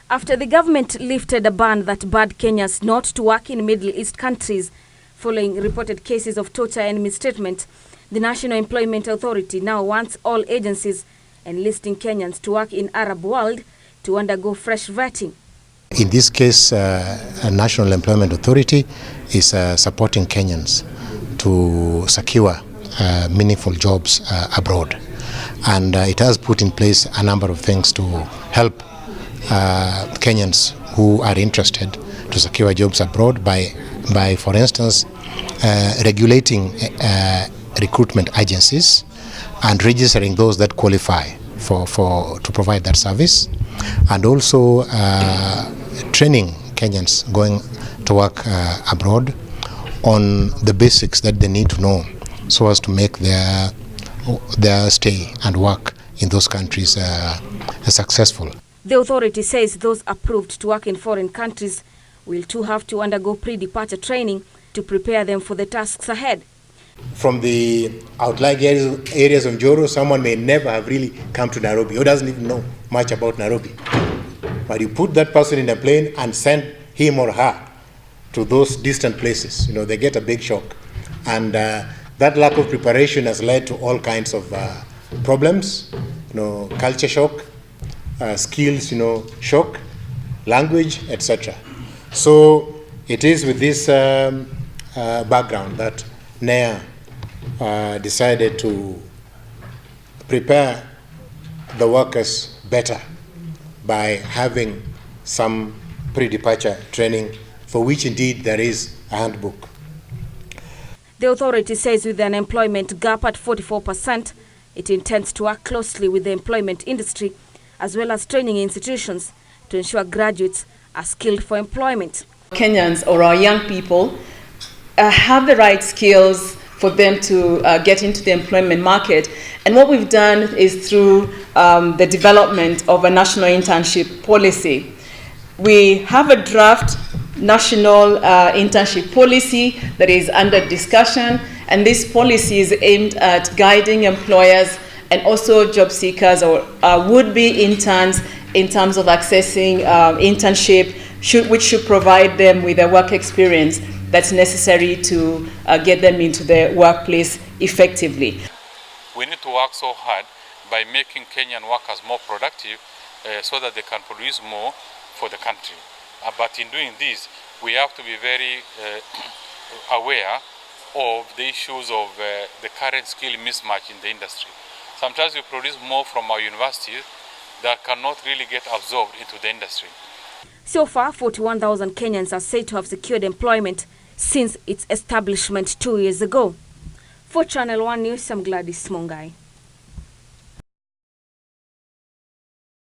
After the government lifted a ban that barred Kenyans not to work in Middle East countries following reported cases of torture and mistreatment, the National Employment Authority now wants all agencies enlisting Kenyans to work in Arab world to undergo fresh vetting. In this case, a National Employment Authority is supporting Kenyans to secure meaningful jobs abroad. And it has put in place a number of things to help Kenyans who are interested to secure jobs abroad by for instance, regulating recruitment agencies and registering those that qualify to provide that service, and also training Kenyans going to work abroad on the basics that they need to know so as to make their stay and work in those countries successful. The authority says those approved to work in foreign countries will too have to undergo pre-departure training to prepare them for the tasks ahead. From the outlying areas of Njoro, someone may never have really come to Nairobi or doesn't even know much about Nairobi. But you put that person in a plane and send him or her to those distant places. They get a big shock. And that lack of preparation has led to all kinds of problems, culture shock, skills, shock, language, etc. So it is with this background that NEA decided to prepare the workers better by having some pre-departure training, for which indeed there is a handbook. The authority says with an employment gap at 44%, it intends to work closely with the employment industry as well as training institutions to ensure graduates are skilled for employment. Kenyans or our young people have the right skills for them to get into the employment market. And what we've done is through the development of a national internship policy. We have a draft national internship policy that is under discussion, and this policy is aimed at guiding employers and also job seekers or would-be interns in terms of accessing internship, which should provide them with a work experience that's necessary to get them into the workplace effectively. We need to work so hard by making Kenyan workers more productive so that they can produce more for the country. But in doing this, we have to be very aware of the issues of the current skill mismatch in the industry. Sometimes we produce more from our universities that cannot really get absorbed into the industry. So far, 41,000 Kenyans are said to have secured employment since its establishment 2 years ago. For Channel 1 News, I'm Gladys Mongai.